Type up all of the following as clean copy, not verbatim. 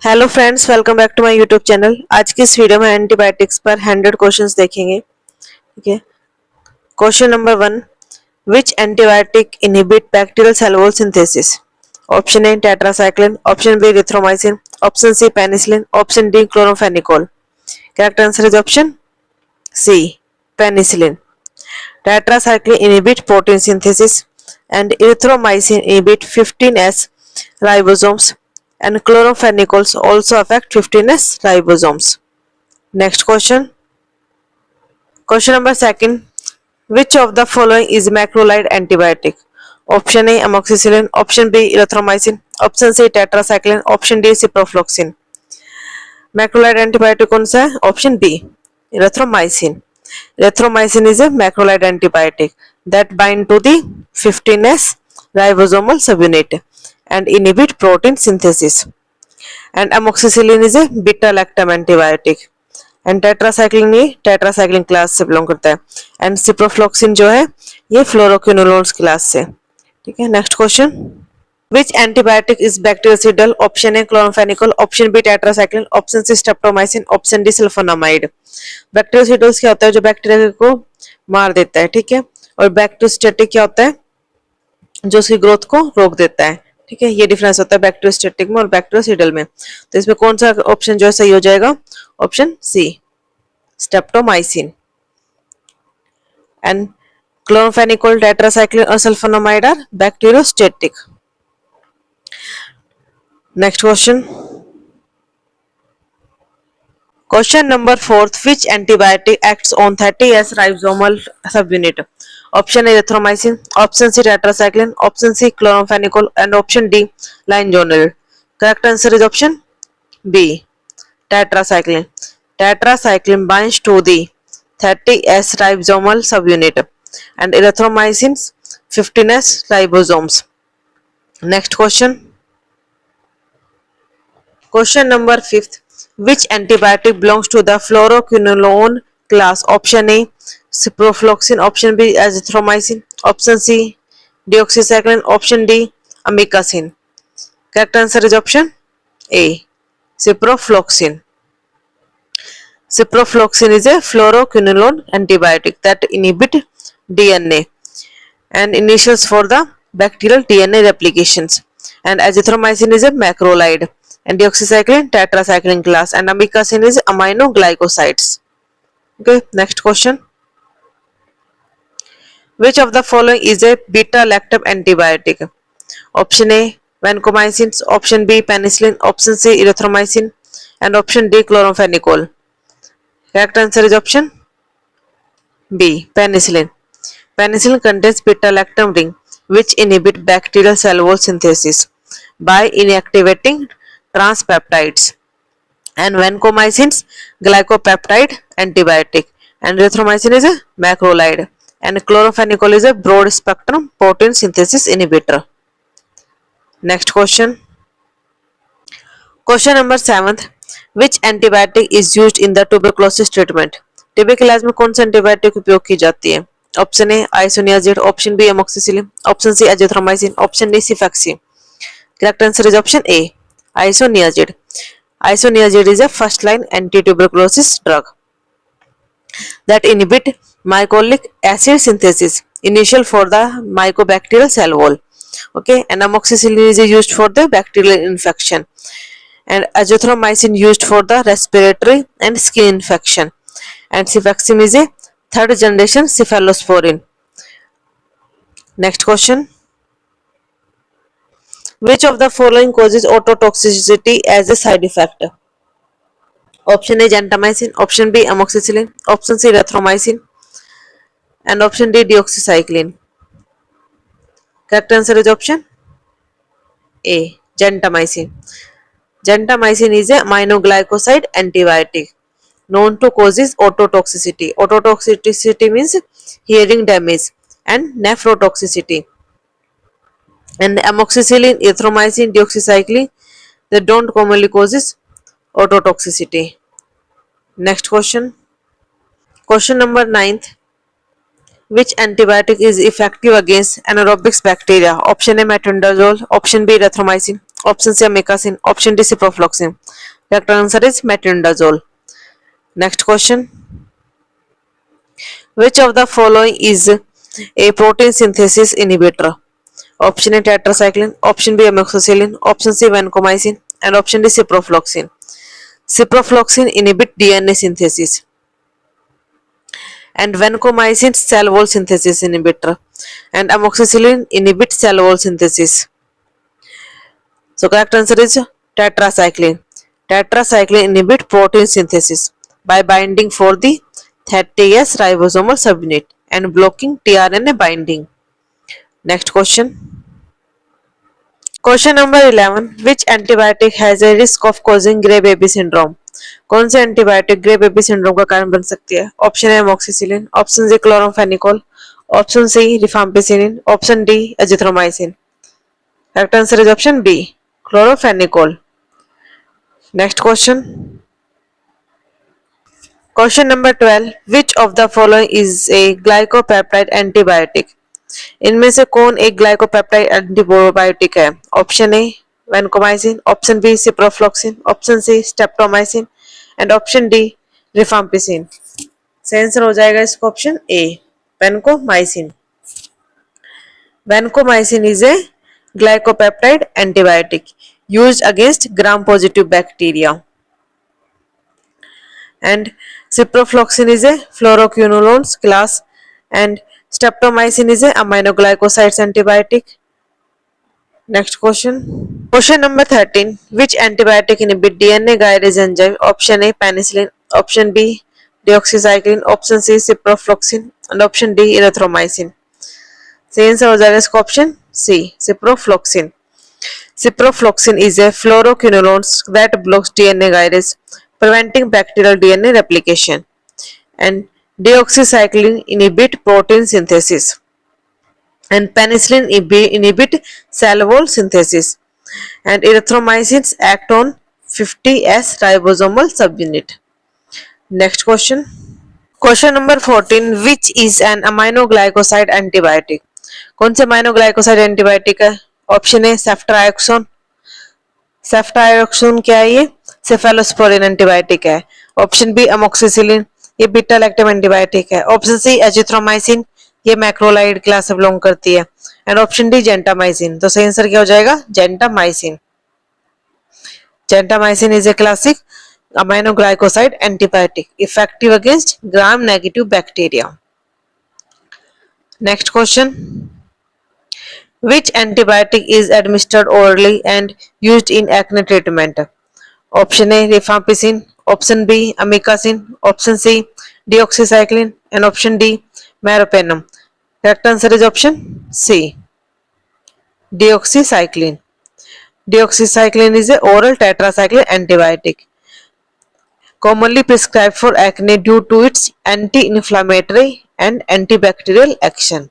Hello friends, welcome back to my YouTube channel. आज की इस वीडियो में एंटीबायोटिक्स पर 100 क्वेश्चंस देखेंगे। ठीक है। Question number 1, which antibiotic inhibit bacterial cell wall synthesis? Option A tetracycline, option B erythromycin, option C penicillin, option D chloramphenicol. Correct answer is option C, penicillin. Tetracycline inhibit protein synthesis and erythromycin inhibit 15S ribosomes and chlorophenicols also affect 15S ribosomes. Next question. Question number 2. Which of the following is macrolide antibiotic? Option A amoxicillin, option B erythromycin, option C tetracycline, option D ciprofloxacin. Macrolide antibiotic कौन सा है? Option B erythromycin. Erythromycin is a macrolide antibiotic that bind to the 15S ribosomal subunit and inhibit protein synthesis. And amoxicillin is a beta-lactam antibiotic. And tetracycline ये tetracycline class से belong करता है. And ciprofloxacin जो है ये fluoroquinolones class से. ठीक है. Next question. Which antibiotic is bactericidal? Option A chlorphenicol, option B tetracycline, option C streptomycin, option D sulfonamide. बैक्टीरियोसिडल्स क्या होता है? जो बैक्टीरिया को मार देता है. ठीक है. और बैक्टीरियोस्टेटिक क्या होता है? जो उसकी ग्रोथ को रोक देता है. ठीक है. ये डिफरेंस होता है बैक्टीरियोस्टेटिक में और बैक्टीरियोसिडल में. तो इसमें कौन सा ऑप्शन जो है सही हो जाएगा? Option C, streptomycin. And chloramphenicol, tetracycline और sulfonamide are bacteriostatic. Next question. Question number 4. Which antibiotic acts on 30S ribosomal subunit? Option A erythromycin, option C tetracycline, option C chlorphenicol, and option D linezolid. Correct answer is option B, tetracycline. Tetracycline binds to the 30S ribosomal subunit and erythromycin 15S ribosomes. Next question. Question number 5. Which antibiotic belongs to the fluoroquinolone class? Option A ciprofloxacin, option B azithromycin, option C deoxycycline, option D amikacin. Correct answer is option A, ciprofloxacin. Ciprofloxacin is a fluoroquinolone antibiotic that inhibit DNA and initials for the bacterial DNA replications. And azithromycin is a macrolide. And deoxycycline tetracycline class, and amikacin is aminoglycosides. Okay. Next question. Which of the following is a beta-lactam antibiotic? Option A vancomycin, option B penicillin, option C erythromycin, and option D chlorphenicol. Correct answer is option B, penicillin. Penicillin contains beta-lactam ring which inhibit bacterial cell wall synthesis by inactivating transpeptides. And vancomycin glycopeptide antibiotic, and erythromycin is a macrolide, and chlorphenicol is a broad spectrum protein synthesis inhibitor. Next question. Question number 7. Which antibiotic is used in the tuberculosis treatment? TB के इलाज में कौन सा antibiotic उपयोग की जाती है? Option A isoniazid, option B amoxicillin, option C azithromycin, option D cefixime. Correct answer is option A, isoniazid. Isoniazid is a first-line anti-tuberculosis drug that inhibit mycolic acid synthesis, initial for the mycobacterial cell wall. Okay, and amoxicillin is used for the bacterial infection, and azithromycin used for the respiratory and skin infection, and cefixime is a third-generation cephalosporin. Next question. Which of the following causes ototoxicity as a side effect? Option A gentamicin, option B amoxicillin, option C erythromycin, and option D deoxycycline. Correct answer is option A, gentamicin. Gentamicin is a aminoglycoside antibiotic known to causes ototoxicity. Ototoxicity means hearing damage and nephrotoxicity. And amoxicillin, erythromycin, deoxycycline, they don't commonly causes ototoxicity. Next question. Question number 9. Which antibiotic is effective against anaerobic bacteria? Option A metronidazole, option B erythromycin, option C amikacin, option D ciprofloxacin. Correct answer is metronidazole. Next question. Which of the following is a protein synthesis inhibitor? Option A tetracycline, option B amoxicillin, option C vancomycin, and option D ciprofloxacin. Ciprofloxacin inhibit DNA synthesis and vancomycin cell wall synthesis inhibitor and amoxicillin inhibits cell wall synthesis. So correct answer is tetracycline. Tetracycline inhibit protein synthesis by binding for the 30S ribosomal subunit and blocking tRNA binding. Next question. Question number 11. Which antibiotic has a risk of causing grey baby syndrome? कौन से antibiotic grey baby syndrome का कारण बन सकती है? Option A amoxicillin, option C chloramphenicol, option C rifampicin, option D azithromycin. Correct answer is option B chloramphenicol. Next question. Question number 12. Which of the following is a glycopeptide antibiotic? इनमें से कौन एक glycopeptide antibiotic है? Option A vancomycin, option B ciprofloxacin, option C streptomycin and option D rifampicin. सही answer हो जाएगा इसका option A vancomycin. Vancomycin is a glycopeptide antibiotic used against gram-positive bacteria. And ciprofloxacin is a fluoroquinolones class and streptomycin is a aminoglycosides antibiotic. Next question. Question number 13. Which antibiotic inhibit DNA guidase enzyme? Option A penicillin, option B deoxycycline, option C ciprofloxacin and option D erythromycin. सही answer हो जाएगा इसका option C ciprofloxacin. Ciprofloxacin is a fluoroquinolones that blocks DNA guidase, preventing bacterial DNA replication. And deoxycycline inhibit protein synthesis. And penicillin inhibit cell wall synthesis. And erythromycins act on 50S ribosomal subunit. Next question. Question number 14. Which is an aminoglycoside antibiotic? कौन से aminoglycoside antibiotic है? Option ए सेफ्ट्राइक्सोन. सेफ्ट्राइक्सोन क्या है? ये cephalosporin antibiotic है. Option B amoxicillin, ये beta lactam antibiotic है. Option C azithromycin, ये मैक्रोलाइड क्लास से बिलोंग करती है. And option D gentamicin. तो सही आंसर क्या हो जाएगा? Gentamicin. Gentamicin is a classic aminoglycoside antibiotic effective against gram-negative bacteria. Next question. Which antibiotic is administered orally and used in acne treatment? Option A rifampicin, option B amikacin, option C deoxycycline and option D meropenem. Correct answer is option C deoxycycline. Deoxycycline is a oral tetracycline antibiotic commonly prescribed for acne due to its anti-inflammatory and antibacterial action.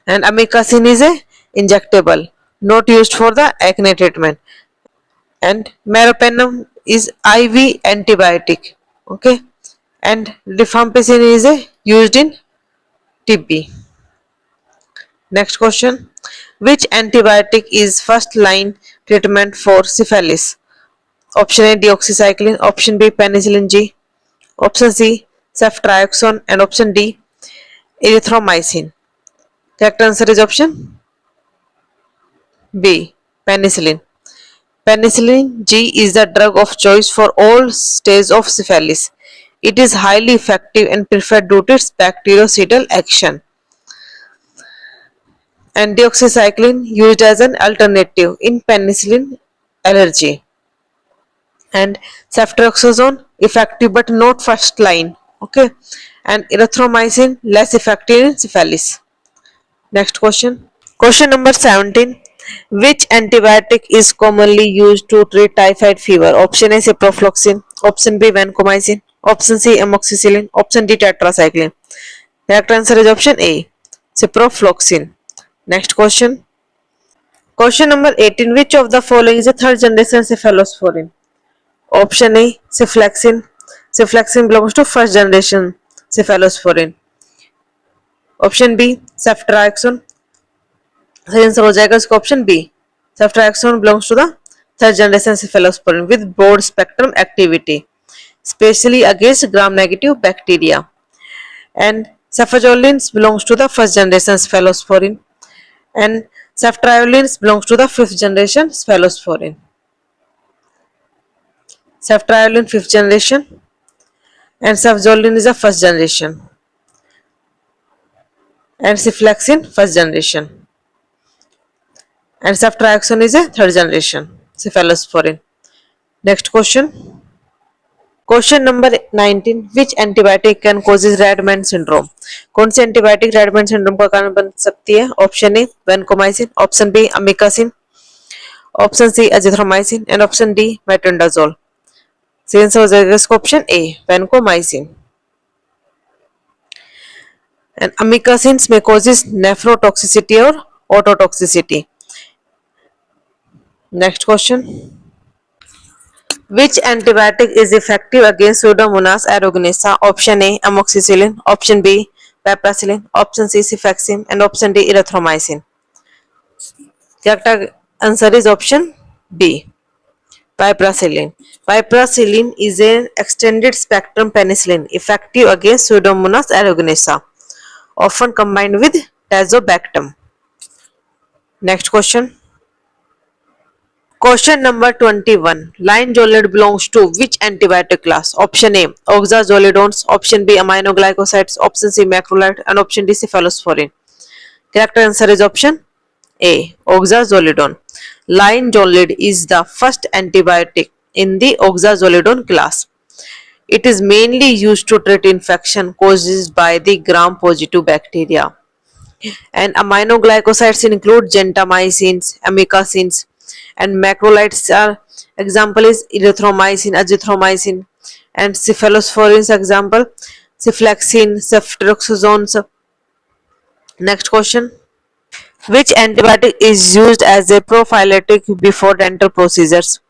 And amikacin is a injectable, not used for the acne treatment. And meropenem is IV antibiotic. Okay. And rifampicin is a used in TB. Next question. Which antibiotic is first line treatment for syphilis? Option A deoxycycline, option B penicillin G, option C ceftriaxone and option D erythromycin. Correct answer is option B penicillin. Penicillin G is the drug of choice for all stages of syphilis. It is highly effective and preferred due to its bactericidal action. And deoxycycline used as an alternative in penicillin allergy. And ceftriaxone effective but not first line. Okay. And erythromycin less effective in syphilis. Next question. Question number 17. Which antibiotic is commonly used to treat typhoid fever? Option A ciprofloxacin, option B vancomycin, option C amoxicillin, option D tetracycline. Correct answer is option A ciprofloxacin. Next question. Question number 18. Which of the following is a third generation cephalosporin? Option A cephalexin. Cephalexin belongs to first generation cephalosporin. Option B ceftriaxone. सही answer हो जाएगा इसका option B ceftriaxone belongs to the third generation cephalosporin with broad spectrum activity, especially against gram-negative bacteria. And cefazolins belongs to the first generation cephalosporin, and ceftriaxoline belongs to the fifth generation cephalosporin. Ceftriaxoline fifth generation and cefazolin is the first generation, and cenflexin first generation, and ceftriaxone is a third generation cephalosporin. Next question. Question number 19, which antibiotic can causes Redmayne syndrome? कौन सी antibiotic Redmayne syndrome का कारण बन सकती है? Option A vancomycin, option B amikacin, option C azithromycin and option D metronidazole. सही answer हो जाएगा इसका option A vancomycin. And amikacin में causes नेफ्रोटॉक्सिसिटी और ototoxicity. Next question. Which antibiotic is effective against Pseudomonas aeruginosa? Option A amoxicillin, option B piperacillin, option C cefixime and option D erythromycin. Correct answer is option B piperacillin. Piperacillin is an extended spectrum penicillin effective against Pseudomonas aeruginosa, often combined with tazobactam. Next question. Question number 21. Linezolid belongs to which antibiotic class? Option A oxazolidones, option B aminoglycosides, option C macrolide and option D cephalosporin. Correct answer is option A oxazolidone. Linezolid is the first antibiotic in the oxazolidone class. It is mainly used to treat infection caused by the gram-positive bacteria. And aminoglycosides include gentamicins, amikacins, and macrolides are example is erythromycin, azithromycin, and cephalosporins example cenflexin, ceftriaxones. Next question. Which antibiotic is used as a prophylactic before dental procedures?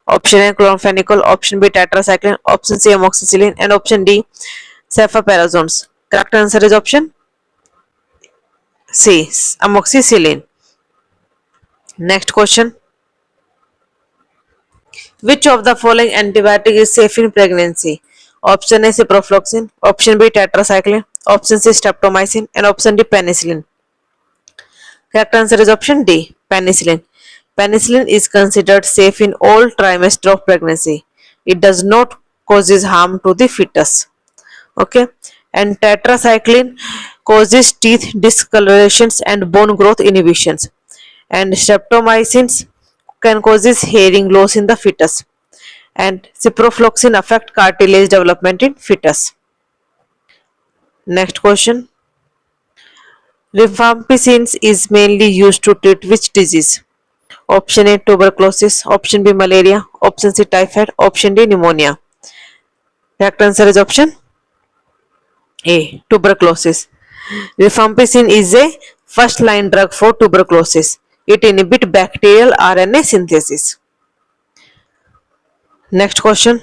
Option A chloramphenicol, option B tetracycline, option C amoxicillin and option D cefaperazones. Correct answer is option C amoxicillin. Next question. Which of the following antibiotic is safe in pregnancy? Option A ciprofloxacin, option B tetracycline, option C streptomycin and option D penicillin. Correct answer is option D penicillin. Penicillin is considered safe in all trimesters of pregnancy. It does not causes harm to the fetus. Okay, and tetracycline causes teeth discolorations and bone growth inhibitions, and streptomycins can causes hearing loss in the fetus, and ciprofloxacin affect cartilage development in fetus. Next question. Rifampicin is mainly used to treat which disease? Option A tuberculosis, option B malaria, option C typhoid, option D pneumonia. Correct answer is option A tuberculosis. Rifampicin is a first line drug for tuberculosis. It inhibits bacterial RNA synthesis. Next question.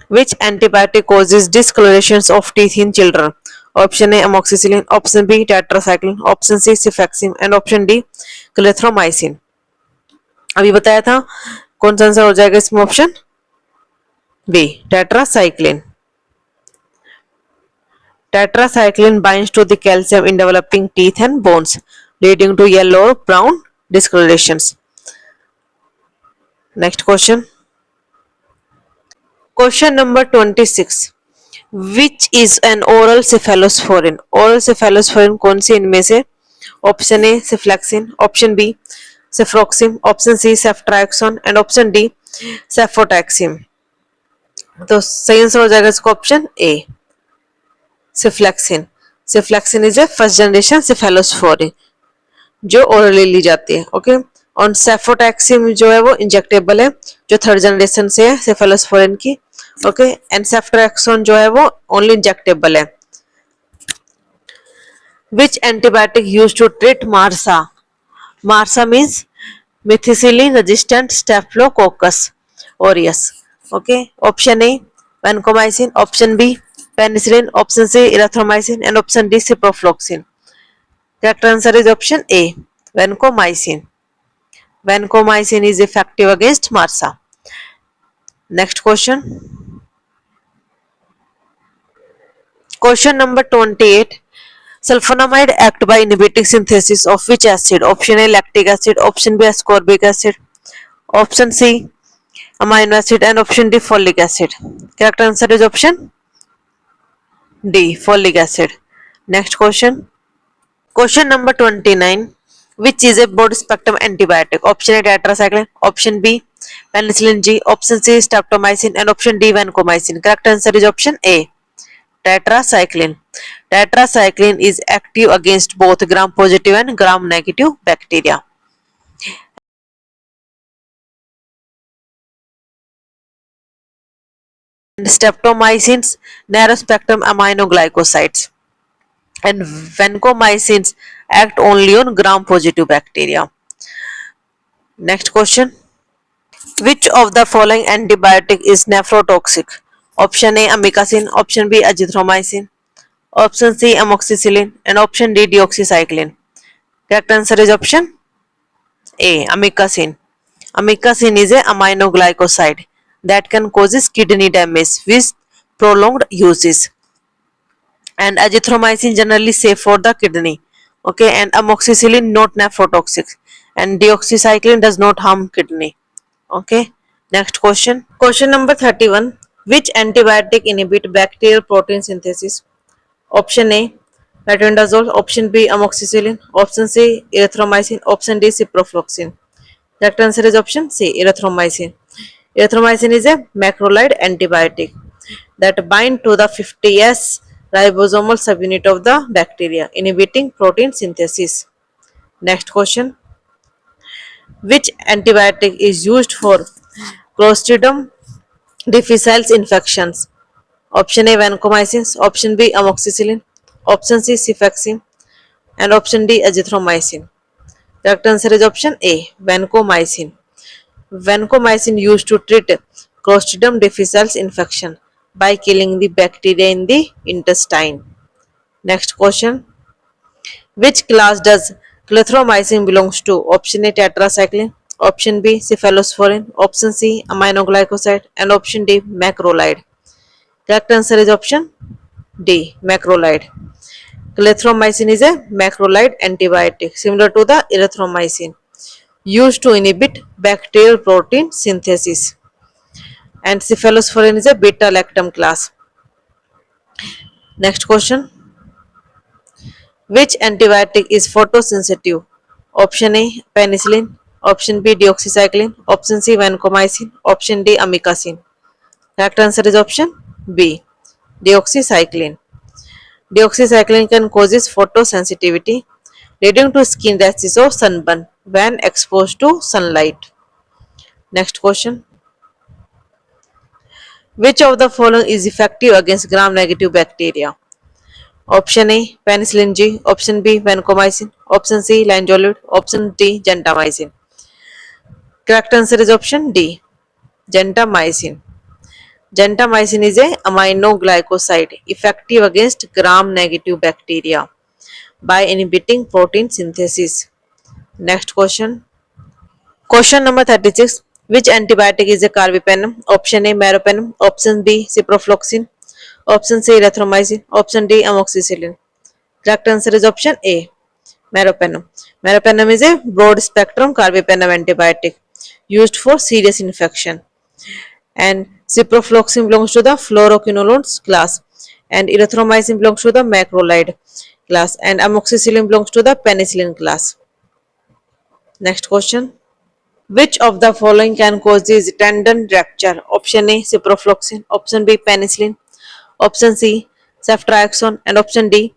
Which antibiotic causes discolorations of teeth in children? Option A amoxicillin, option B tetracycline, option C cefixime and option D clarithromycin. अभी बताया था कौन सा answer हो जाएगा इसमें? Option B tetracycline. Tetracycline binds to the calcium in developing teeth and bones, leading to yellow or brown discolorations. Next question. Question number 26. Which is an oral cephalosporin? Oral cephalosporin कौन सी इनमें से? Option A ceflexin, option B cefroxime, option C ceftriaxone and option D cefotaxime. तो सही answer हो जाएगा इसका option A ceflexin. Ceflexin is a first generation cephalosporin जो orally ली जाती है. ओके, और सेफोटैक्सिम जो है वो इंजेक्टेबल है जो थर्ड जनरेशन से है सेफेलोस्पोरिन की. ओके, एंड सेफ्ट्रैक्सोन जो है वो ओनली इंजेक्टेबल है. Which antibiotic use to treat MRSA? MRSA means methicillin resistant staphylococcus aureus. Okay, option A vancomycin, option B penicillin, option C erythromycin and option D ciprofloxacin. Correct answer is option A, vancomycin. Vancomycin is effective against MRSA. Next question. Question number 28. Sulfonamide act by inhibiting synthesis of which acid? Option A, lactic acid. Option B, ascorbic acid. Option C, amino acid. And option D, folic acid. Correct answer is option D, folic acid. Next question. Question number 29. Which is a broad spectrum antibiotic? Option A, tetracycline. Option B, penicillin G. Option C, streptomycin. And option D, vancomycin. Correct answer is option A, tetracycline. Tetracycline is active against both gram-positive and gram-negative bacteria. And streptomycins, narrow-spectrum aminoglycosides. And vancomycins act only on gram-positive bacteria. Next question. Which of the following antibiotic is nephrotoxic? Option A, amikacin. Option B, azithromycin. Option C, amoxicillin. And option D, deoxycycline. Correct answer is option A, amikacin. Amikacin is a aminoglycoside that can cause kidney damage with prolonged uses. And azithromycin generally safe for the kidney. Okay, and amoxicillin not nephrotoxic. And deoxycycline does not harm kidney. Okay, next question. Question number 31. Which antibiotic inhibit bacterial protein synthesis? Option A, metronidazole. Option B, amoxicillin. Option C, erythromycin. Option D, ciprofloxacin. Correct answer is option C, erythromycin. Erythromycin is a macrolide antibiotic that bind to the 50S ribosomal subunit of the bacteria, inhibiting protein synthesis. Next question. Which antibiotic is used for Clostridium difficile infections? Option A, vancomycin. Option B, amoxicillin. Option C, cefoxitin. And option D, azithromycin. Correct answer is option A, vancomycin. Vancomycin used to treat Clostridium difficile infection by killing the bacteria in the intestine. Next question. Which class does clarithromycin belongs to? Option A, tetracycline. Option B, cephalosporin. Option C, aminoglycoside. And option D, macrolide. Correct answer is option D, macrolide. Clarithromycin is a macrolide antibiotic similar to the erythromycin used to inhibit bacterial protein synthesis. And cephalosporin is a beta-lactam class. Next question. Which antibiotic is photosensitive? Option A, penicillin. Option B, deoxycycline. Option C, vancomycin. Option D, amikacin. Correct answer is option B, deoxycycline. Deoxycycline can causes photosensitivity, leading to skin rashes or sunburn when exposed to sunlight. Next question. Which of the following is effective against gram-negative bacteria? Option A, penicillin G. Option B, vancomycin. Option C, lanzolid. Option D, gentamicin. Correct answer is option D, gentamicin. Gentamicin is a aminoglycoside effective against gram-negative bacteria by inhibiting protein synthesis. Next question. Question number 36. Which antibiotic is a carbapenem? Option A, meropenem. Option B, ciprofloxacin. Option C, erythromycin. Option D, amoxicillin. Correct answer is option A, meropenem. Meropenem is a broad-spectrum carbapenem antibiotic used for serious infection. And ciprofloxacin belongs to the fluoroquinolones class. And erythromycin belongs to the macrolide class. And amoxicillin belongs to the penicillin class. Next question. Which of the following can cause this tendon rupture? Option A, ciprofloxacin. Option B, penicillin. Option C, ceftriaxone. And option D,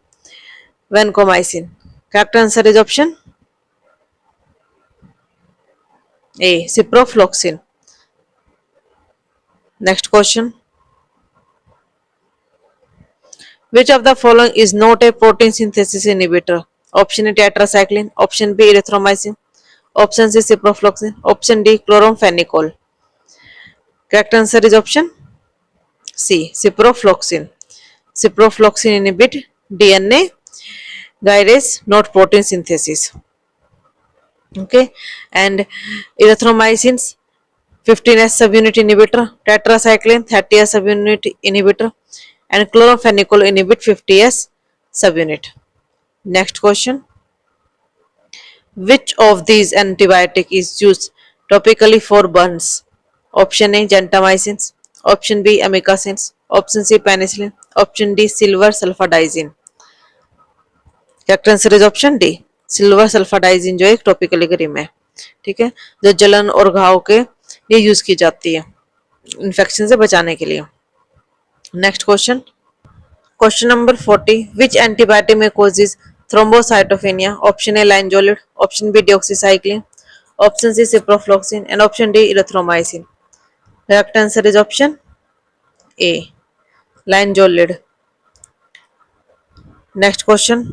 vancomycin. Correct answer is option A, ciprofloxacin. Next question. Which of the following is not a protein synthesis inhibitor? Option A, tetracycline. Option B, erythromycin. Option C, ciprofloxacin. Option D, chloramphenicol. Correct answer is option C, ciprofloxacin. Ciprofloxacin inhibit DNA gyrase, not protein synthesis. Okay, and erythromycins 15S subunit inhibitor, tetracycline 30S subunit inhibitor, and chloramphenicol inhibit 50S subunit. Next question. Which of these antibiotic is used topically for burns? Option A gentamicins, option B amikacins, option C penicillin, option D silver sulfadizine. Correct answer is option D silver sulfadiazine जो एक topical cream है, ठीक है, जो जलन और घाव के लिए यूज की जाती है इन्फेक्शन से बचाने के लिए। Next question, question number 40, which antibiotic में causes thrombocytopenia? Option A linezolid, option B doxycycline, option C ciprofloxacin and option D erythromycin. Correct answer is option A linezolid. Next question,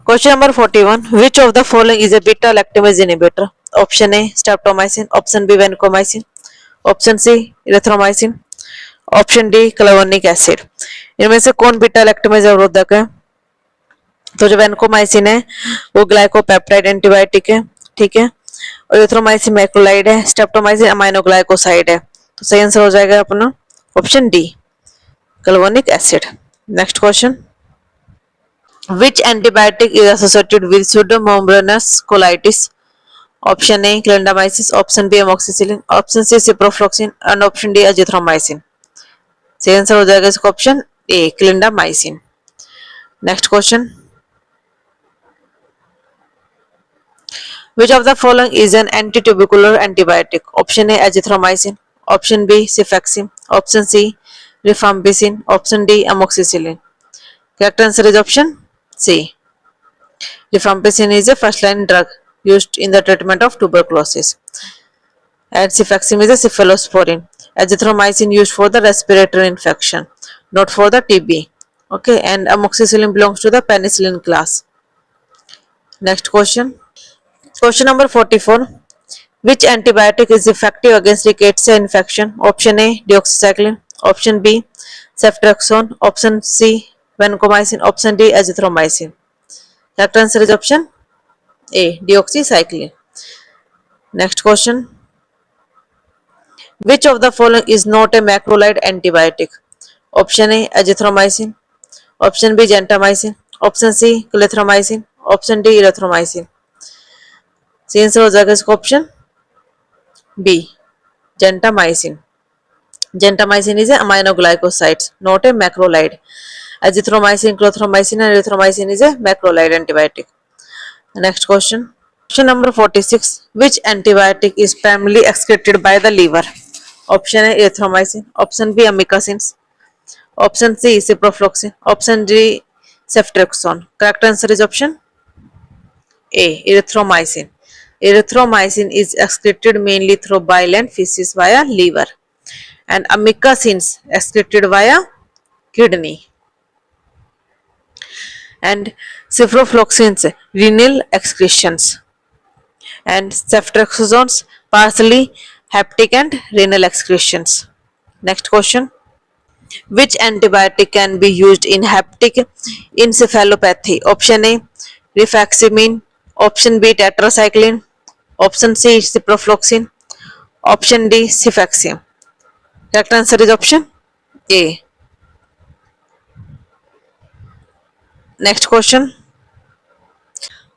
question number 41, which of the following is a beta lactamase inhibitor? Option A streptomycin, option B vancomycin, option C erythromycin, option D क्लेवोनिक acid. इनमें से कौन beta lactamase अवरोधक है? तो जो vancomycin है वो glycopeptide antibiotic है, ठीक है, और एरिथ्रोमाइसिन मैक्रोलाइड है, स्ट्रेप्टोमाइसिन अमाइनोग्लाइकोसाइड है। तो सही आंसर हो जाएगा अपना option D क्लेवोनिक acid. Next question, which antibiotic is associated with pseudomembranous colitis? Option A clindamycin, option B amoxicillin, option C ciprofloxacin and option D azithromycin। सही आंसर हो जाएगा इसका option A clindamycin. Next question, which of the following is an antitubercular antibiotic? Option A azithromycin, option B cefixime, option C rifampicin, option D amoxicillin। correct answer is option C rifampicin is a first line drug used in the treatment of tuberculosis, and cefixime is a cephalosporin. Azithromycin used for the respiratory infection, not for the TB. Okay, and amoxicillin belongs to the penicillin class. Next question, question number 44, which antibiotic is effective against rickettsia infection? Option A deoxycycline, option B ceftriaxone, option C vancomycin, option D azithromycin। correct answer is option A deoxycycline। next question, which of the following is not a macrolide antibiotic? Option A azithromycin, option B gentamicin, option C clarithromycin, option D erythromycin। सही answer हो जाएगा इसका option B gentamicin। gentamicin is a aminoglycosides, not a macrolide. Azithromycin, chlorthromycin and erythromycin is a macrolide antibiotic। next question, question number 46, which antibiotic is primarily excreted by the liver? Option A erythromycin, option B amikacins, option C ciprofloxacin, option D ceftriaxone। correct answer is option A erythromycin। erythromycin is excreted mainly through bile and feces via liver, and amikacins excreted via kidney, and ciprofloxacins renal excretions, and ceftriaxones partially hepatic and renal excretions। next question, which antibiotic can be used in hepatic encephalopathy? Option A rifaximin, option B tetracycline, option C ciprofloxacin, option D cefixime। correct answer is option A। next question,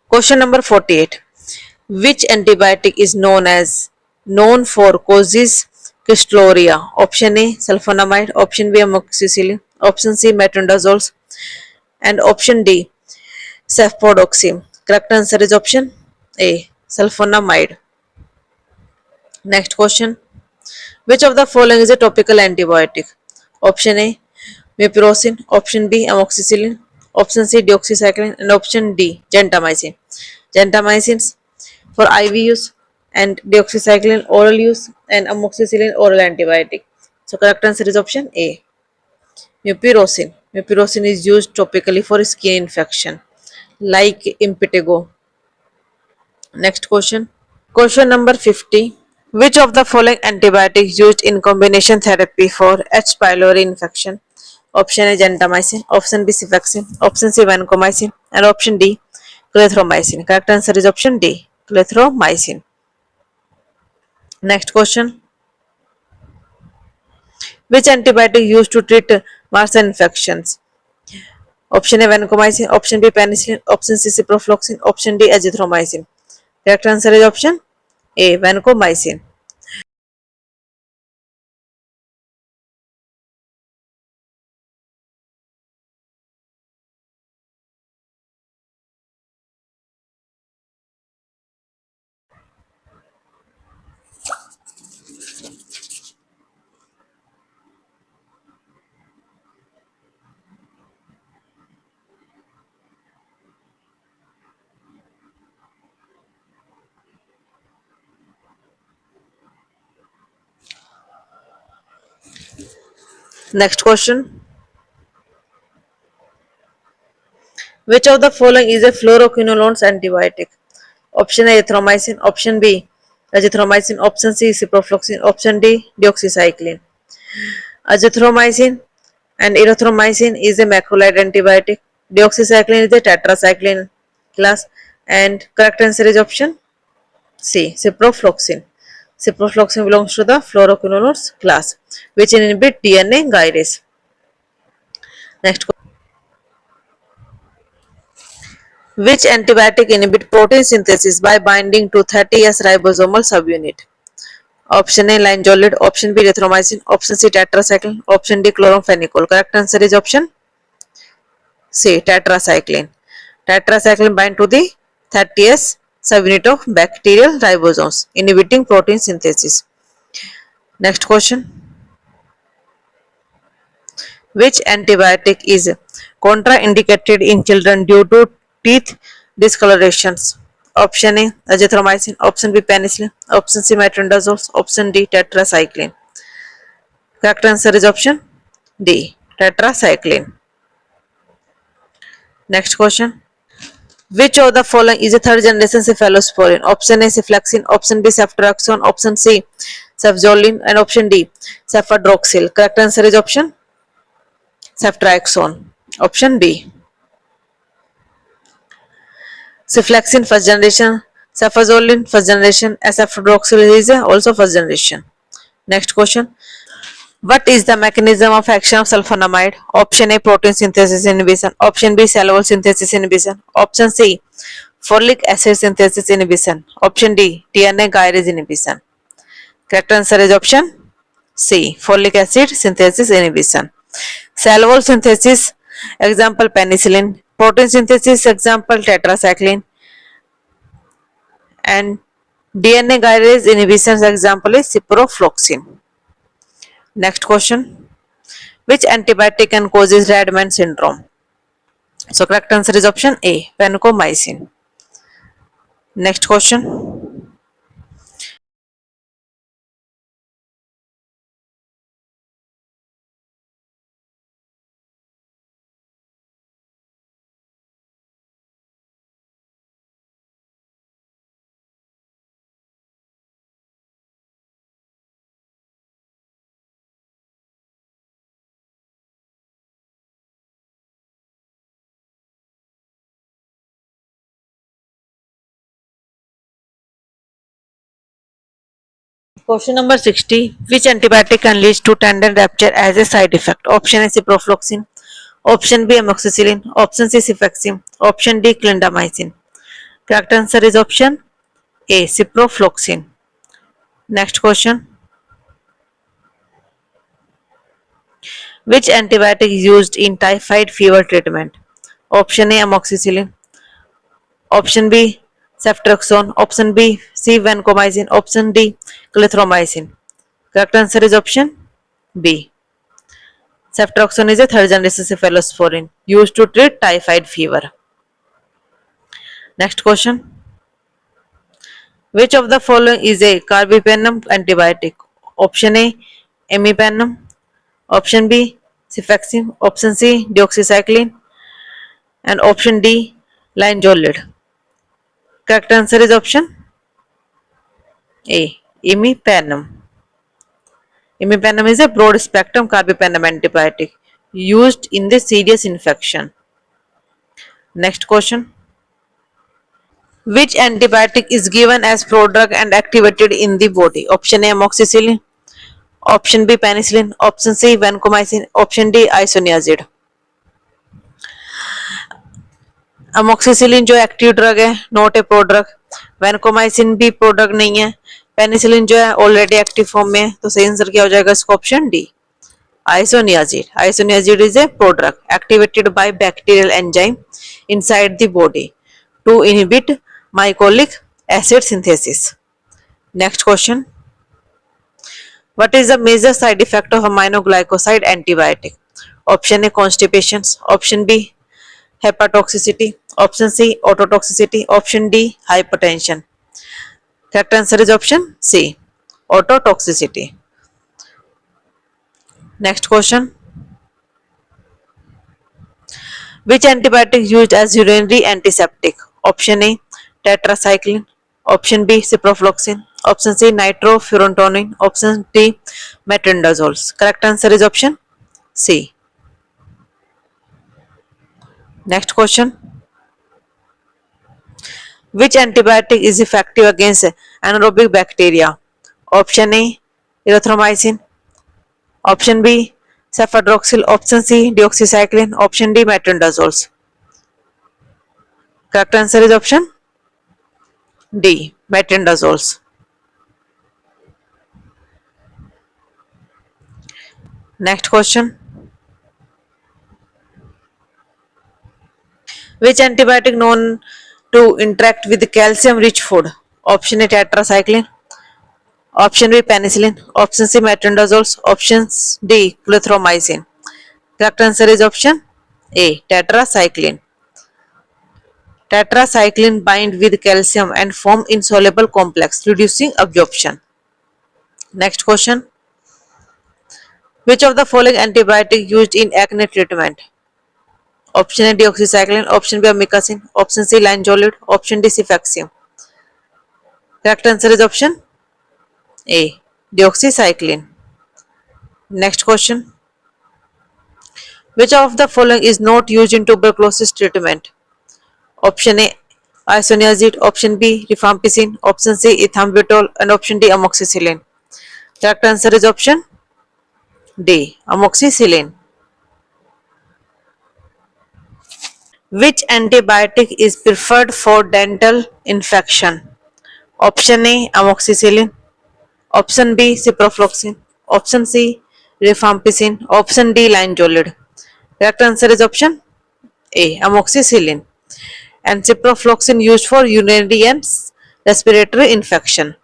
question number 48, which antibiotic is known for causes Crystalloria? Option A sulfonamide, option B amoxicillin, option C metronodazoles and option D cefpodoxime। correct answer is option A sulfonamide। next question, which of the following is a topical antibiotic? Option A mupirocin, option B amoxicillin, option C deoxycycline and option D gentamicin। gentamicin for IV use and deoxycycline oral use and amoxicillin oral antibiotic। so correct answer is option A mupirocin। mupirocin is used topically for skin infection like impetigo। next question, question number 50, which of the following antibiotics used in combination therapy for H pylori infection? Option A gentamicin, option B cefaxime, option C vancomycin, and option D clarithromycin. Correct answer is option D, clarithromycin. Next question. Which antibiotic used to treat MRSA infections? Option A vancomycin, option B penicillin, option C ciprofloxacin, option D azithromycin. Correct answer is option A vancomycin. Next question. Which of the following is a fluoroquinolones antibiotic? Option A erythromycin, option B azithromycin, option C ciprofloxacin, option D deoxycycline. Azithromycin and erythromycin is a macrolide antibiotic. Deoxycycline is a tetracycline class, and correct answer is option C ciprofloxacin. Ciprofloxacin belongs to the fluoroquinolones class, which inhibit DNA gyrase. Next question. Which antibiotic inhibit protein synthesis by binding to 30S ribosomal subunit? Option A linezolid, option B erythromycin, option C tetracycline, option D chloramphenicol. Correct answer is option C tetracycline. Tetracycline bind to the 30S subunit of bacterial ribosomes, inhibiting protein synthesis. Next question. Which antibiotic is contraindicated in children due to teeth discolorations? Option A azithromycin, option B penicillin, option C metronidazole, option D tetracycline. Correct answer is option D tetracycline. Next question. Which of the following is a third generation cephalosporin? Option A cenefalexin, option B ceftriaxone, option C cefzolin, and option D cefadroxil. Correct answer is option ceftriaxone. Option B. Cenefalexin first generation, cefazolin first generation, cefadroxil is also first generation. Next question. What is the mechanism of action of sulfonamide? Option A protein synthesis inhibition, option B cell wall synthesis inhibition, option C folic acid synthesis inhibition, option D DNA gyrase inhibition. Correct answer is option C folic acid synthesis inhibition. Cell wall synthesis example penicillin, protein synthesis example tetracycline, and DNA gyrase inhibition example is ciprofloxacin. Next question. Which antibiotic can causes Redman syndrome? So correct answer is option A vancomycin. Next question. Question number 60. Which antibiotic can lead to tendon rupture as a side effect? Option A ciprofloxacin, option B amoxicillin, option C cefaxime, option D clindamycin. Correct answer is option A ciprofloxacin. Next question. Which antibiotic is used in typhoid fever treatment? Option A amoxicillin, option B ceftriaxone, option B C vancomycin, option D clarithromycin. Correct answer is option B. Ceftriaxone is a third generation cephalosporin used to treat typhoid fever. Next question. Which of the following is a carbapenem antibiotic? Option A imipenem, option B cefaxime, option C deoxycycline, and option D linezolid. Correct answer is option A imipenem. Imipenem is a broad spectrum carbapenem antibiotic used in the serious infection. Next question. Which antibiotic is given as prodrug and activated in the body? Option A amoxicillin, option B penicillin, option C vancomycin, option D isoniazid. Amoxicillin जो active drug है, not a prodrug. Vancomycin भी prodrug नहीं है. Penicillin जो है already active form में है, तो सही आंसर क्या हो जाएगा इसका? Option D isoniazid. Isoniazid is a prodrug activated by bacterial enzyme inside the body to inhibit mycolic acid synthesis. Next question. What is the major side effect of aminoglycoside antibiotic? Option A constipation, option B hepatotoxicity, option C ototoxicity, option D hypertension. Correct answer is option C ototoxicity. Next question. Which antibiotic used as urinary antiseptic? Option A tetracycline, option B ciprofloxacin, option C nitrofurantoin, option D metronidazole. Correct answer is option C. Next question. Which antibiotic is effective against anaerobic bacteria? Option A erythromycin, option B cefadroxil, option C deoxycycline, option D metronidazole. Correct answer is option D metronidazole. Next question. Which antibiotic known to interact with calcium rich food? Option A tetracycline, option B penicillin, option C metronidazole, option D clarithromycin. Correct answer is option A tetracycline. Tetracycline bind with calcium and form insoluble complex, reducing absorption. Next question. Which of the following antibiotic used in acne treatment? Option A deoxycycline, option B amikacin, option C linezolid, option D cefaxium. Correct answer is option A deoxycycline. Next question. Which of the following is not used in tuberculosis treatment? Option A isoniazid, option B rifampicin, option C ethambutol, and option D amoxicillin. Correct answer is option D amoxicillin. Which antibiotic is preferred for dental infection? Option A amoxicillin, option B ciprofloxacin, option C rifampicin, option D linezolid. Correct answer is option A amoxicillin. And ciprofloxacin used for urinary and respiratory infection,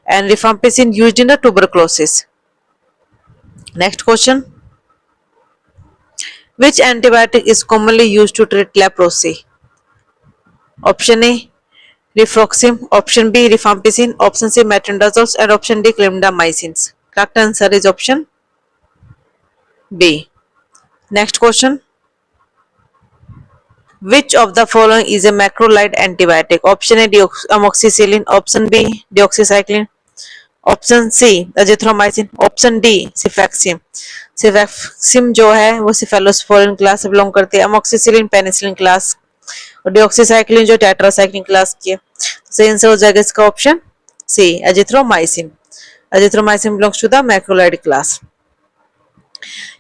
and rifampicin used in the tuberculosis. Next question. Which antibiotic is commonly used to treat leprosy? Option A rifaximin, option B rifampicin, option C metronidazole, and option D clindamycin. Correct answer is option B. Next question. Which of the following is a macrolide antibiotic? Option A amoxicillin, option B deoxycycline, option C azithromycin, option D cefaxium. cefaxium जो है वो cephalosporin class से belong करती है, amoxicillin penicillin class, और deoxycycline जो tetracycline class की है. सही आंसर हो जाएगा इसका option C azithromycin. Azithromycin belongs to the macrolide class.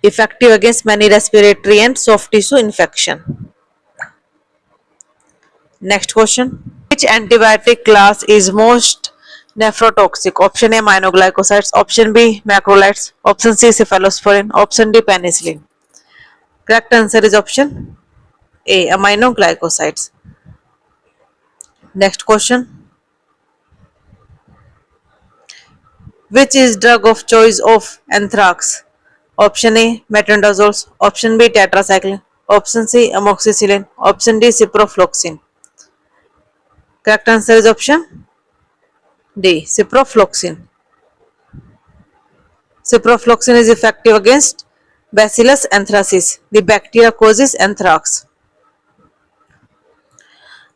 Effective against many respiratory and soft tissue infection. Next question. Which antibiotic class is most nephrotoxic? Option A aminoglycosides, option B macrolides, option C cephalosporin, option D penicillin. Correct answer is option A aminoglycosides. Next question. Which is drug of choice of anthrax? Option A metronidazole, option B tetracycline, option C amoxicillin, option D ciprofloxacin. Correct answer is option D ciprofloxacin. Ciprofloxacin is effective against Bacillus anthracis. The bacteria causes anthrax.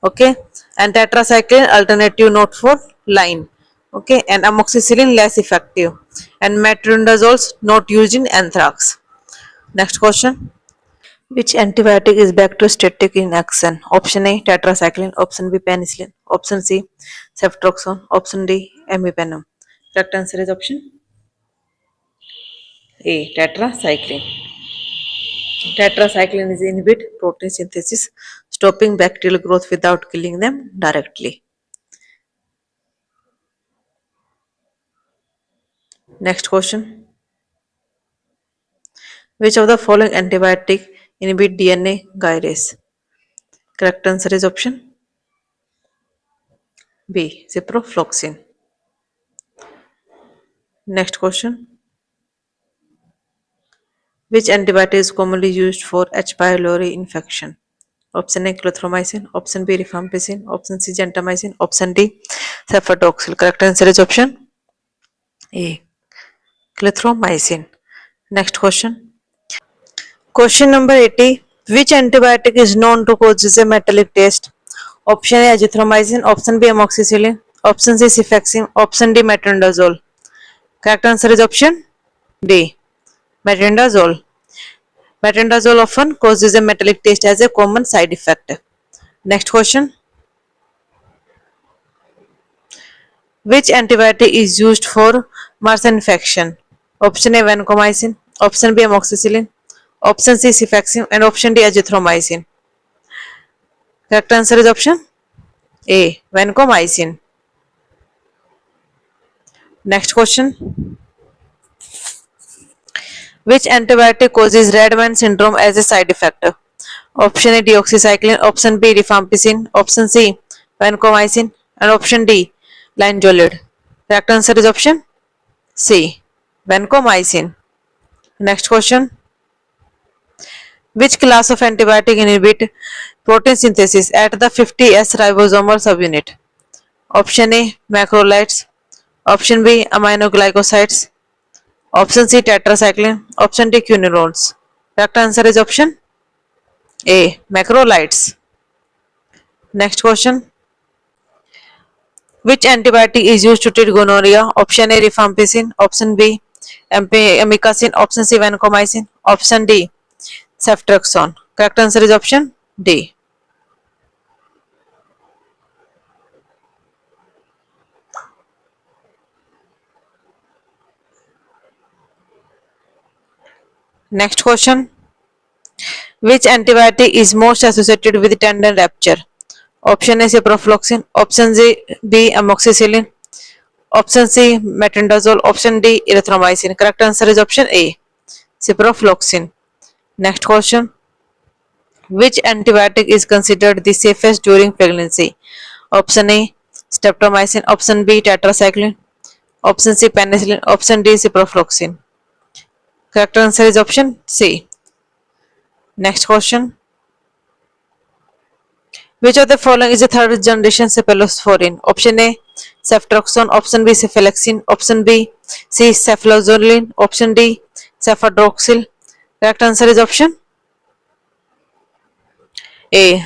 Okay, and tetracycline alternative note for line. Okay, and amoxicillin less effective, and metronidazole not used in anthrax. Next question. Which antibiotic is bacteriostatic in action? Option A tetracycline, option B penicillin, option C ceftriaxone, option D imipenem. Correct answer is option A tetracycline. Tetracycline is inhibit protein synthesis, stopping bacterial growth without killing them directly. Next question. Which of the following antibiotic inhibit DNA gyrase? Correct answer is option B ciprofloxacin. Next question. Which antibiotic is commonly used for H. pylori infection? Option A clarithromycin, option B rifampicin, option C gentamicin, option D cefatoxil. Correct answer is option A clarithromycin. Next question. Question number 80. Which antibiotic is known to cause a metallic taste? Option A azithromycin, option B amoxicillin, option C cefixime, option D metronidazole. Correct answer is option D metronidazole. Metronidazole often causes a metallic taste as a common side effect. Next question. Which antibiotic is used for MRSA infection? Option A vancomycin, option B amoxicillin, option C cefixime, and option D azithromycin. Correct answer is option A vancomycin. Next question. Which antibiotic causes Redman syndrome as a side effect? Option A deoxycycline, option B rifampicin, option C vancomycin, and option D linezolid. Correct answer is option C vancomycin. Next question. Which class of antibiotic inhibit protein synthesis at the 50S ribosomal subunit? Option A macrolides, option B aminoglycosides, option C tetracycline, option D quinolones. Correct answer is option A macrolides. Next question. Which antibiotic is used to treat gonorrhea? Option A rifampicin, option B amikacin, option C vancomycin, option D ceftriaxone. Correct answer is option D. Next question. Which antibiotic is most associated with tendon rupture? Option A ciprofloxacin, option B amoxicillin, option C metronidazole, option D erythromycin. Correct answer is option A ciprofloxacin. Next question. Which antibiotic is considered the safest during pregnancy? Option A streptomycin, option B tetracycline, option C penicillin, option D ciprofloxacin. Correct answer is option C. Next question. Which of the following is a third generation cephalosporin? Option A ceftriaxone, option B cephalexin, option B C cefalozolin, option D cefadroxil. Correct answer is option A.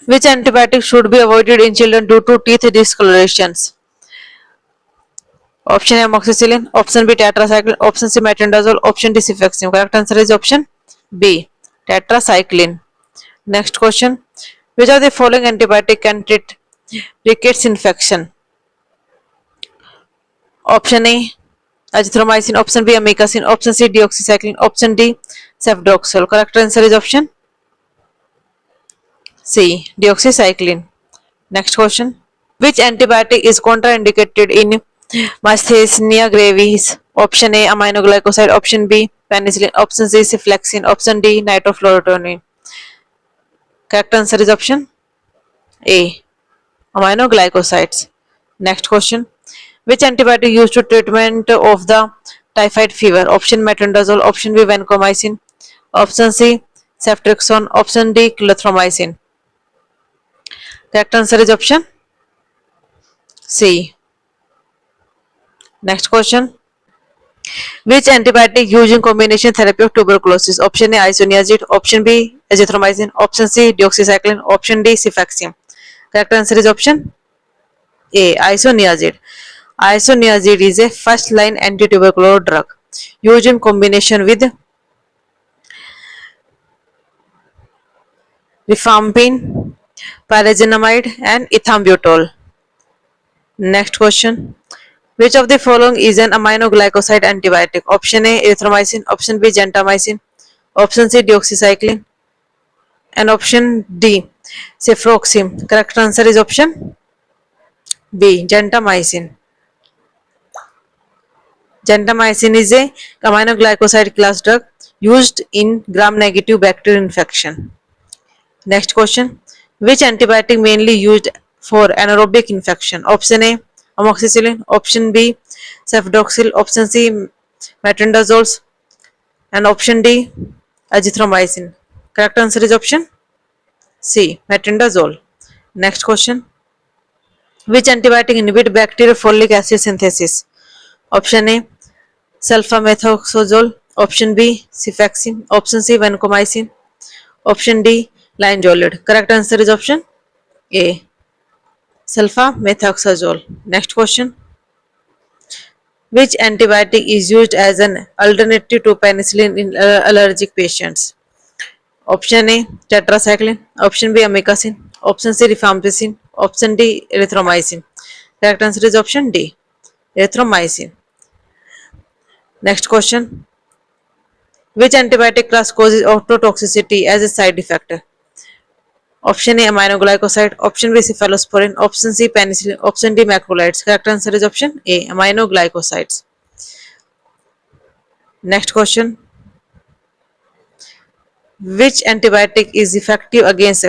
Which antibiotic should be avoided in children due to teeth discolorations? Option A amoxicillin, option B tetracycline, option C metronidazole, option D cefixime. Correct answer is option B tetracycline. Next question. Which of the following antibiotic can treat rickets infection? Option A azithromycin, option B amikacin, option C deoxycycline, option D cefdoxil. Correct answer is option C deoxycycline. Next question. Which antibiotic is contraindicated in myasthenia gravis? Option A aminoglycoside, option B penicillin, option C cenflexin, option D nitroflorinone. Correct answer is option A aminoglycosides. Next question. Which antibiotic used to treatment of the typhoid fever? Option metronidazole, option B vancomycin, option C ceftriaxone, option D clarithromycin. Correct answer is option C. Next question. Which antibiotic used in combination therapy of tuberculosis? Option A isoniazid, option B azithromycin, option C deoxycycline, option D cefaxime. Correct answer is option A isoniazid. Isoniazid is a first line anti-tuberculosis drug used in combination with rifampin, pyrazinamide and ethambutol. Next question. Which of the following is an aminoglycoside antibiotic? Option A erythromycin, option B gentamicin, option C deoxycycline and option D cefuroxime. Correct answer is option B gentamicin. Gentamicin is a aminoglycoside class drug used in gram-negative bacterial infection. Next question. Which antibiotic mainly used for anaerobic infection? Option A amoxicillin, option B cefdoxil, option C metrondazole and option D azithromycin. Correct answer is option C metrondazole. Next question. Which antibiotic inhibit bacterial folic acid synthesis? Option A sulfamethoxazole, option B cefaxime, option C vancomycin, option D linezolid. Correct answer is option A sulfamethoxazole. Next question. Which antibiotic is used as an alternative to penicillin in allergic patients? Option A tetracycline, option B amikacin, option C rifampicin, option D erythromycin. Correct answer is option D erythromycin. Next question. Which antibiotic class causes ototoxicity as a side effect? Option A aminoglycoside, option B cephalosporin, option C penicillin, option D macrolides. Correct answer is option A aminoglycosides. Next question. Which antibiotic is effective against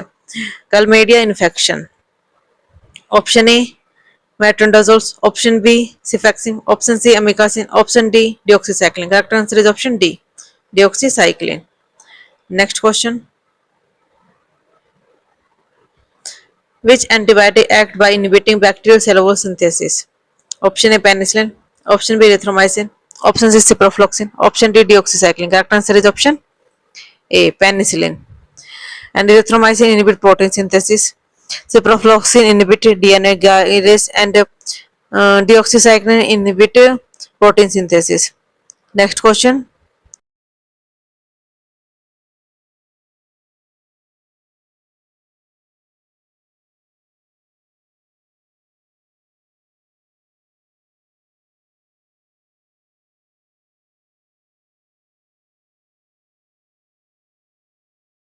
chlamydia infection? Option A metronidazole, option B cefaxime, option C amikacin, option D deoxycycline. Correct answer is option D deoxycycline. Next question. Which antibiotic act by inhibiting bacterial cell synthesis? Option A penicillin, option B erythromycin, option C ciprofloxacin, option D deoxycycline. Correct answer is option A penicillin. And erythromycin inhibit protein synthesis. Ciprofloxacin inhibit DNA gyrase and deoxycycline inhibit protein synthesis. Next question.